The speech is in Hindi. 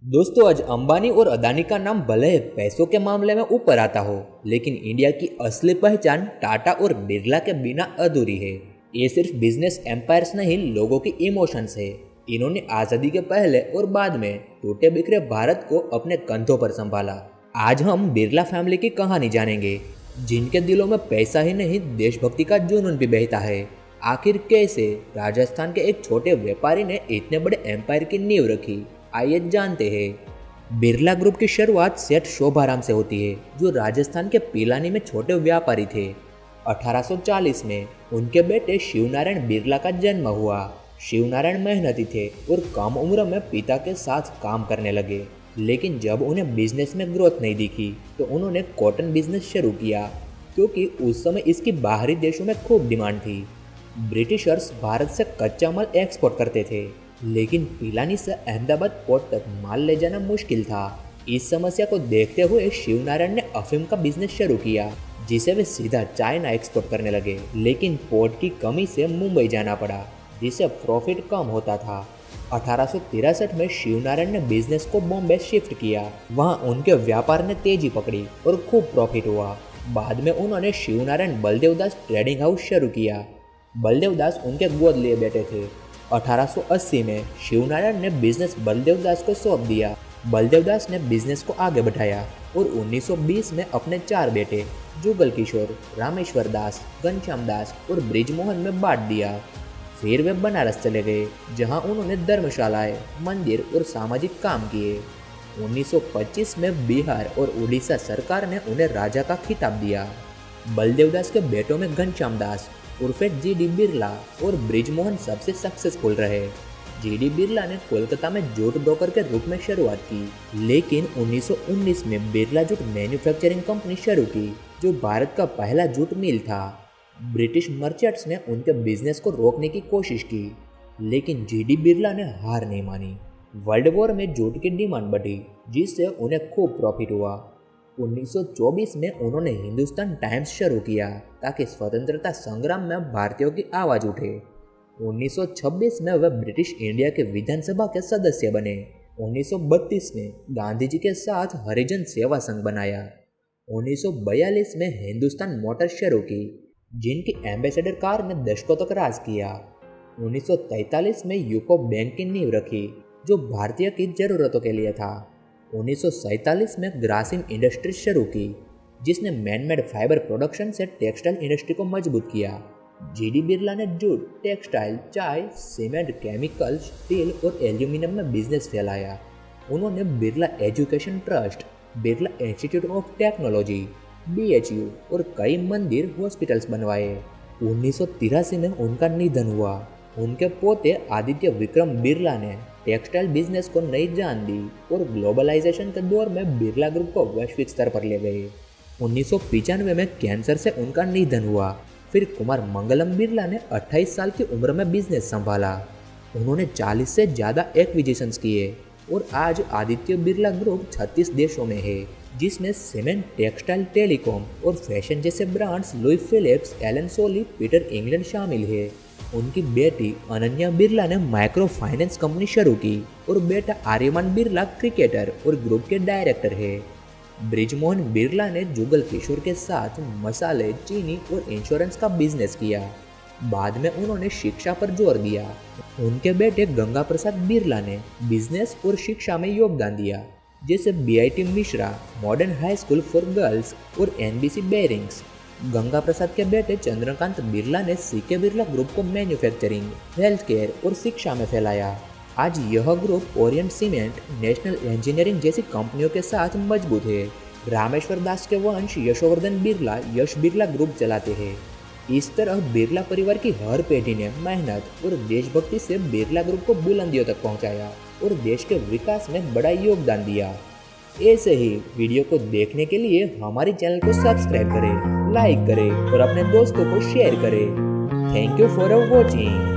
दोस्तों, आज अंबानी और अदानी का नाम भले ही पैसों के मामले में ऊपर आता हो, लेकिन इंडिया की असली पहचान टाटा और बिरला के बिना अधूरी है। ये सिर्फ बिजनेस एम्पायर्स नहीं, लोगों की इमोशंस है। इन्होंने आज़ादी के पहले और बाद में टूटे बिखरे भारत को अपने कंधों पर संभाला। आज हम बिरला फैमिली की कहानी जानेंगे, जिनके दिलों में पैसा ही नहीं, देशभक्ति का जुनून भी बहता है। आखिर कैसे राजस्थान के एक छोटे व्यापारी ने इतने बड़े एम्पायर की नींव रखी, आइए जानते हैं। बिरला ग्रुप की शुरुआत सेठ शोभाराम से होती है, जो राजस्थान के पिलानी में छोटे व्यापारी थे। 1840 में उनके बेटे शिवनारायण बिरला का जन्म हुआ। शिवनारायण मेहनती थे और कम उम्र में पिता के साथ काम करने लगे, लेकिन जब उन्हें बिजनेस में ग्रोथ नहीं दिखी तो उन्होंने कॉटन बिजनेस शुरू किया, क्योंकि उस समय इसकी बाहरी देशों में खूब डिमांड थी। ब्रिटिशर्स भारत से कच्चा माल एक्सपोर्ट करते थे, लेकिन पिलानी से अहमदाबाद पोर्ट तक माल ले जाना मुश्किल था। इस समस्या को देखते हुए शिवनारायण ने अफीम का बिजनेस शुरू किया, जिसे वे सीधा चाइना एक्सपोर्ट करने लगे। लेकिन पोर्ट की कमी से मुंबई जाना पड़ा, जिससे प्रॉफिट कम होता था। 1863 में शिवनारायण ने बिजनेस को बॉम्बे शिफ्ट किया। वहां उनके व्यापार ने तेजी पकड़ी और खूब प्रॉफिट हुआ। बाद में उन्होंने शिवनारायण बलदेवदास ट्रेडिंग हाउस शुरू किया। बलदेवदास उनके गोद लिए बेटे थे। 1880 में शिवनारायण ने बिजनेस बलदेवदास को सौंप दिया। बलदेवदास ने बिजनेस को आगे बढ़ाया और 1920 में अपने 4 बेटे जुगल किशोर, रामेश्वर दास, घनश्याम दास और ब्रिजमोहन में बांट दिया। फिर वे बनारस चले गए, जहां उन्होंने धर्मशालाएं, मंदिर और सामाजिक काम किए। 1925 में बिहार और उड़ीसा सरकार ने उन्हें राजा का खिताब दिया। बलदेवदास के बेटों में घनश्याम दास उर्फे जीडी बिरला और ब्रिजमोहन सबसे सक्सेसफुल रहे। जीडी बिरला ने कोलकाता में जूट ब्रोकर के रूप में शुरुआत की, लेकिन 1919 में बिरला जूट मैन्युफैक्चरिंग कंपनी शुरू की, जो भारत का पहला जूट मिल था। ब्रिटिश मर्चेंट्स ने उनके बिजनेस को रोकने की कोशिश की, लेकिन जीडी बिरला ने हार नहीं मानी। वर्ल्ड वॉर में जूट की डिमांड बढ़ी, जिससे उन्हें खूब प्रॉफिट हुआ। 1924 में उन्होंने हिंदुस्तान टाइम्स शुरू किया, ताकि स्वतंत्रता संग्राम में भारतीयों की आवाज उठे। 1926 में वे ब्रिटिश इंडिया के विधानसभा के सदस्य बने। 1932 में गांधी जी के साथ हरिजन सेवा संघ बनाया। 1942 में हिंदुस्तान मोटर शुरू की, जिनकी एम्बेसडर कार ने दशकों तक राज किया। 1943 में यूको बैंक की नींव रखी, जो भारतीय की जरूरतों के लिए था। 1947 में ग्रासिम इंडस्ट्रीज शुरू की, जिसने मैनमेड फाइबर प्रोडक्शन से टेक्सटाइल इंडस्ट्री को मजबूत किया। जीडी बिरला ने जूट, टेक्सटाइल, चाय, सीमेंट, केमिकल, स्टील और एल्यूमिनियम में बिजनेस फैलाया। उन्होंने Birla education trust, Birla institute of technology, BHU और कई मंदिर, हॉस्पिटल्स बनवाए। 1983 में उनका निधन हुआ। उनके पोते आदित्य विक्रम बिरला ने टेक्सटाइल बिजनेस को नई जान दी और ग्लोबलाइजेशन के दौर में बिरला ग्रुप को वैश्विक स्तर पर ले गए। 1995 में कैंसर से उनका निधन हुआ। फिर कुमार मंगलम बिरला ने 28 साल की उम्र में बिजनेस संभाला। उन्होंने 40 से ज़्यादा एक्विजिशंस किए और आज आदित्य बिरला ग्रुप 36 देशों में है, जिसमें सीमेंट, टेक्सटाइल, टेलीकॉम और फैशन जैसे brands Louis Philippe, Allen Solly, Peter England शामिल है। उनकी बेटी अनन्या बिरला ने माइक्रो फाइनेंस कंपनी शुरू की और बेटा आर्यमान बिरला क्रिकेटर और ग्रुप के डायरेक्टर है। ब्रिजमोहन बिरला ने जुगल किशोर के साथ मसाले, चीनी और इंश्योरेंस का बिजनेस किया। बाद में उन्होंने शिक्षा पर जोर दिया। उनके बेटे गंगा प्रसाद बिरला ने बिजनेस और शिक्षा में योगदान दिया, जैसे BIT Mishra, modern high school for girls और NBC बेरिंग्स। गंगा प्रसाद के बेटे चंद्रकांत बिरला ने सीके बिरला ग्रुप को मैन्युफैक्चरिंग, हेल्थ केयर और शिक्षा में फैलाया। आज यह group Orient cement, national engineering जैसी कंपनियों के साथ मजबूत है। रामेश्वर दास के वंश यशोवर्धन बिरला यश बिरला ग्रुप चलाते हैं। इस तरह बिरला परिवार की हर पीढ़ी ने मेहनत और देशभक्ति से बिरला ग्रुप को बुलंदियों तक पहुंचाया और देश के विकास में बड़ा योगदान दिया। ऐसे ही वीडियो को देखने के लिए हमारे चैनल को सब्सक्राइब करें, लाइक करें और अपने दोस्तों को शेयर करें। Thank you for watching.